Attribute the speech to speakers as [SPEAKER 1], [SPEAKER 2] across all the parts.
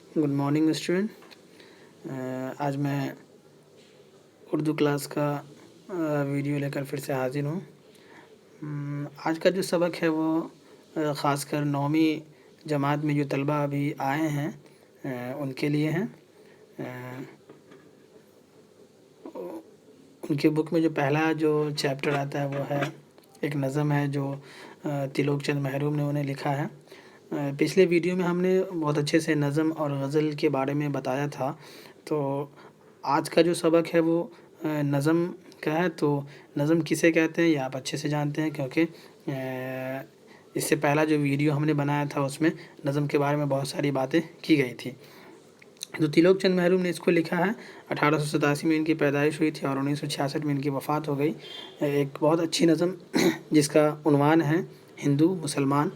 [SPEAKER 1] Good morning student. आज मैं Urdu class का वीडियो लेकर फिर से हाजिर हूँ। आज का जो सबक है वो ख़ासकर 9वीं जमात में जो तलबा अभी आए हैं उनके लिए हैं। उनके बुक में जो पहला जो चैप्टर आता है वो है एक नज़म है जो तिलोक चंद महरूम ने उन्हें लिखा है। पिछले वीडियो में हमने बहुत अच्छे से नज़म और गज़ल के बारे में बताया था। तो आज का जो सबक है वो नज़म का है। तो नज़म किसे कहते हैं ये आप अच्छे से जानते हैं, क्योंकि इससे पहला जो वीडियो हमने बनाया था उसमें नज़म के बारे में बहुत सारी बातें की गई थी। तो तिलोक चंद महरूम ने इसको लिखा है। 1887 में इनकी पैदाइश हुई थी और 1966 में इनकी वफ़ात हो गई। एक बहुत अच्छी नज़म जिसका उन्वान है हिंदू मुसलमान।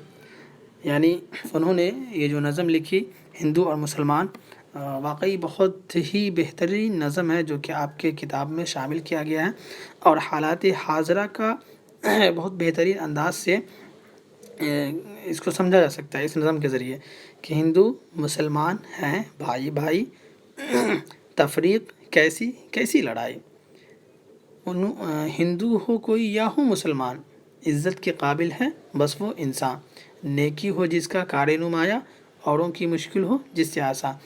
[SPEAKER 1] यानी उन्होंने ये जो नज़म लिखी हिंदू और मुसलमान, वाकई बहुत ही बेहतरीन नज़म है जो कि आपके किताब में शामिल किया गया है और हालात हाज़रा का बहुत बेहतरीन अंदाज से इसको समझा जा सकता है इस नज़म के ज़रिए कि हिंदू मुसलमान हैं भाई भाई, तफरीक कैसी कैसी लड़ाई। हिंदू हो कोई या हो मुसलमान, इज़्ज़त के काबिल है बस वो इंसान। नेकी हो जिसका कार नुमाया, औरों की मुश्किल हो जिससे आसा।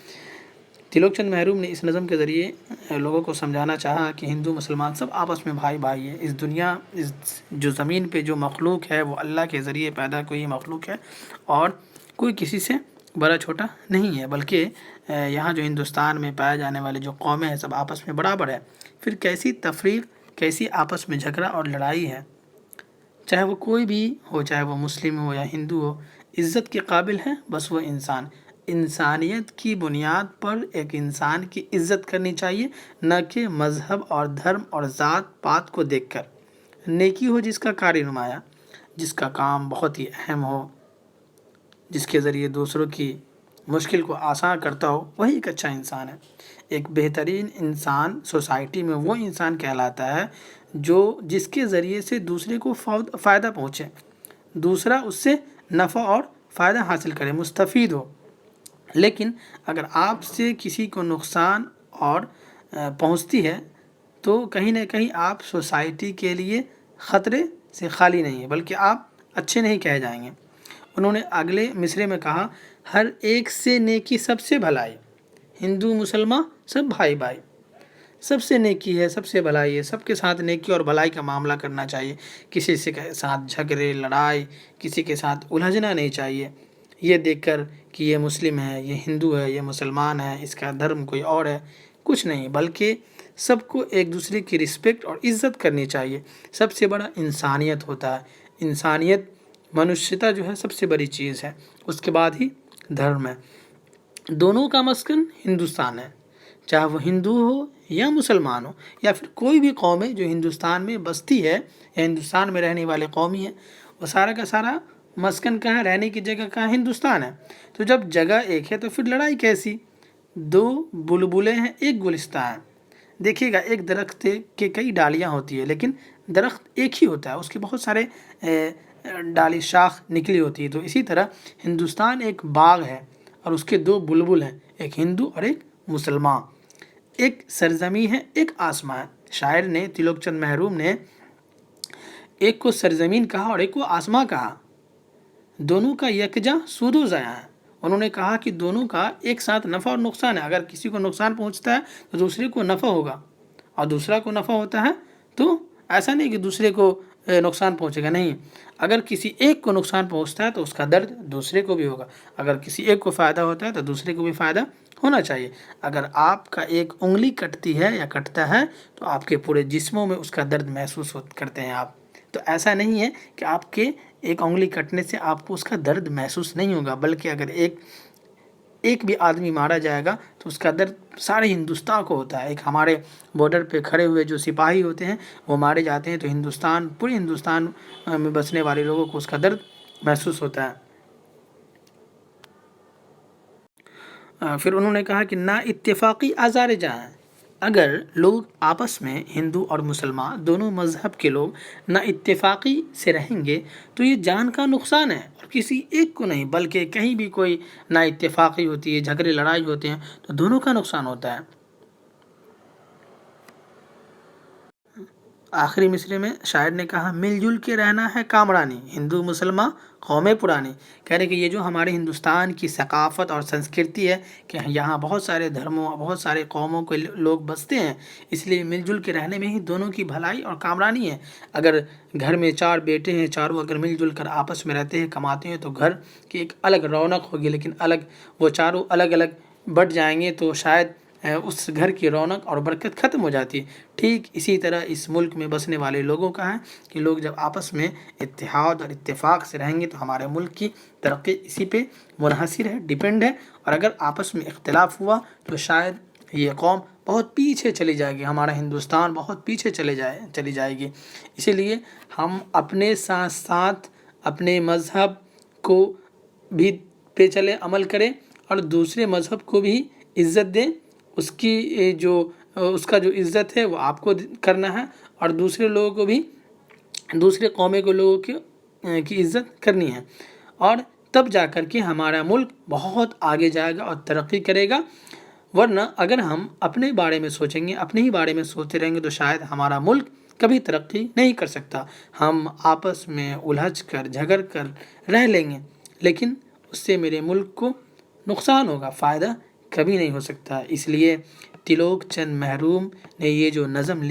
[SPEAKER 1] तिलोक चंद महरूम ने इस नज़म के ज़रिए लोगों को समझाना चाहा कि हिंदू मुसलमान सब आपस में भाई भाई है। इस दुनिया, इस जो ज़मीन पे जो मखलूक है वो अल्लाह के ज़रिए पैदा कोई मखलूक है और कोई किसी से बड़ा छोटा नहीं है, बल्कि यहाँ जो हिंदुस्तान में पाए जाने वाले जो कौमें हैं सब आपस में बराबर है। फिर कैसी तफरीक, कैसी आपस में झगड़ा और लड़ाई है। चाहे वो कोई भी हो, चाहे वो मुस्लिम हो या हिंदू हो, इज़्ज़त के काबिल है बस वो इंसान। इंसानियत की बुनियाद पर एक इंसान की इज़्ज़त करनी चाहिए, न कि मज़हब और धर्म और ज़ात पात को देखकर। नेकी हो जिसका कार नुमाया, जिसका काम बहुत ही अहम हो, जिसके ज़रिए दूसरों की मुश्किल को आसान करता हो, वही एक अच्छा इंसान है। एक बेहतरीन इंसान सोसाइटी में वो इंसान कहलाता है जो जिसके ज़रिए से दूसरे को फ़ायदा पहुँचे, दूसरा उससे नफ़ा और फ़ायदा हासिल करे, मुस्तफ़ीद हो। लेकिन अगर आपसे किसी को नुकसान और पहुँचती है तो कहीं ना कहीं आप सोसाइटी के लिए ख़तरे से खाली नहीं है, बल्कि आप अच्छे नहीं कहे जाएंगे। उन्होंने अगले मिसरे में कहा, हर एक से नेकी सबसे भलाई, हिंदू मुसलमान सब भाई भाई। सबसे नेकी है, सबसे भलाई है, सबके साथ नेकी और भलाई का मामला करना चाहिए। किसी से साथ झगड़े लड़ाई, किसी के साथ उलझना नहीं चाहिए ये देखकर कि ये मुस्लिम है, ये हिंदू है, ये मुसलमान है, इसका धर्म कोई और है, कुछ नहीं, बल्कि सबको एक दूसरे की रिस्पेक्ट और इज़्ज़त करनी चाहिए। सबसे बड़ा इंसानियत होता है। इंसानियत, मनुष्यता जो है सबसे बड़ी चीज़ है, उसके बाद ही धर्म है। दोनों का मस्कन हिंदुस्तान है, चाहे वो हिंदू हो या मुसलमान हो या फिर कोई भी कौम है जो हिंदुस्तान में बसती है या हिंदुस्तान में रहने वाले कौमी है, वो सारा का सारा मस्कन कहाँ, रहने की जगह कहाँ, हिंदुस्तान है। तो जब जगह एक है तो फिर लड़ाई कैसी। दो बुलबुलें हैं एक गुलिस्तान है। देखिएगा, एक दरख्त के कई डालियाँ होती है लेकिन दरख्त एक ही होता है, उसके बहुत सारे डाली शाख निकली होती है। तो इसी तरह हिंदुस्तान एक बाग है और उसके दो बुलबुल हैं, एक हिंदू और एक मुसलमान। एक सरजमी है एक आसमां है। शायर ने, तिलोक चंद महरूम ने, एक को सरजमीन कहा और एक को आसमां कहा। दोनों का यकजा सूदो ज़या है। उन्होंने कहा कि दोनों का एक साथ नफ़ा और नुकसान है। अगर किसी को नुकसान पहुंचता है तो दूसरे को नफ़ा होगा, और दूसरा को नफ़ा होता है तो ऐसा नहीं कि दूसरे को नुकसान पहुंचेगा, नहीं। अगर किसी एक को नुकसान पहुंचता है तो उसका दर्द दूसरे को भी होगा। अगर किसी एक को फ़ायदा होता है तो दूसरे को भी फ़ायदा होना चाहिए। अगर आपका एक उंगली कटती है या कटता है तो आपके पूरे जिस्मों में उसका दर्द महसूस करते हैं आप। तो ऐसा नहीं है कि आपके एक उंगली कटने से आपको उसका दर्द महसूस नहीं होगा, बल्कि अगर एक भी आदमी मारा जाएगा तो उसका दर्द सारे हिंदुस्तान को होता है। एक हमारे बॉर्डर पे खड़े हुए जो सिपाही होते हैं वो मारे जाते हैं तो हिंदुस्तान, पूरे हिंदुस्तान में बसने वाले लोगों को उसका दर्द महसूस होता है। फिर उन्होंने कहा कि ना इत्तेफाकी आज़ार जहाँ है, اگر لوگ آپس میں ہندو اور مسلمان دونوں مذہب کے لوگ نا اتفاقی سے رہیں گے تو یہ جان کا نقصان ہے، اور کسی ایک کو نہیں بلکہ کہیں بھی کوئی نا اتفاقی ہوتی ہے، جھگڑے لڑائی ہوتے ہیں تو دونوں کا نقصان ہوتا ہے۔ آخری مصرے میں شاعر نے کہا مل جل کے رہنا ہے کامرانی، ہندو مسلمان قومیں پرانی۔ کہہ رہے کہ یہ جو ہمارے ہندوستان کی ثقافت اور سنسکرتی ہے کہ یہاں بہت سارے دھرموں بہت سارے قوموں کے لوگ بستے ہیں، اس لیے مل جل کے رہنے میں ہی دونوں کی بھلائی اور کامرانی ہے۔ اگر گھر میں 4 بیٹے ہیں، چاروں اگر مل جل کر آپس میں رہتے ہیں کماتے ہیں تو گھر کی ایک الگ رونق ہوگی، لیکن وہ چاروں الگ الگ بٹ جائیں گے تو شاید اس گھر کی رونق اور برکت ختم ہو جاتی ہے۔ ٹھیک اسی طرح اس ملک میں بسنے والے لوگوں کا ہے کہ لوگ جب آپس میں اتحاد اور اتفاق سے رہیں گے تو ہمارے ملک کی ترقی اسی پہ منحصر ہے، ڈیپینڈ ہے، اور اگر آپس میں اختلاف ہوا تو شاید یہ قوم بہت پیچھے چلی جائے گی، ہمارا ہندوستان بہت پیچھے چلی جائے گی۔ اسی لیے ہم اپنے ساتھ ساتھ اپنے مذہب کو بھی پہ چلے عمل کریں اور دوسرے مذہب کو بھی عزت دیں، اس کا جو عزت ہے وہ آپ کو کرنا ہے، اور دوسرے لوگوں کو بھی دوسرے قوموں کے لوگوں کی عزت کرنی ہے، اور تب جا کر کے ہمارا ملک بہت آگے جائے گا اور ترقی کرے گا۔ ورنہ اگر ہم اپنے بارے میں سوچیں گے، اپنے ہی بارے میں سوچتے رہیں گے تو شاید ہمارا ملک کبھی ترقی نہیں کر سکتا۔ ہم آپس میں الجھ کر جھگڑ کر رہ لیں گے، لیکن اس سے میرے ملک کو نقصان ہوگا، فائدہ کبھی نہیں ہو سکتا۔ اس لیے تلوک چند محروم نے یہ جو نظم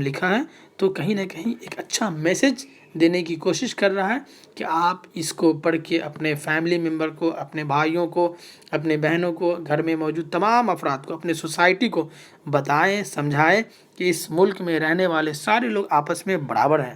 [SPEAKER 1] لکھا ہے تو کہیں نہ کہیں ایک اچھا میسج دینے کی کوشش کر رہا ہے کہ آپ اس کو پڑھ کے اپنے فیملی ممبر کو، اپنے بھائیوں کو، اپنے بہنوں کو، گھر میں موجود تمام افراد کو، اپنے سوسائٹی کو بتائیں، سمجھائیں کہ اس ملک میں رہنے والے سارے لوگ آپس میں برابر ہیں۔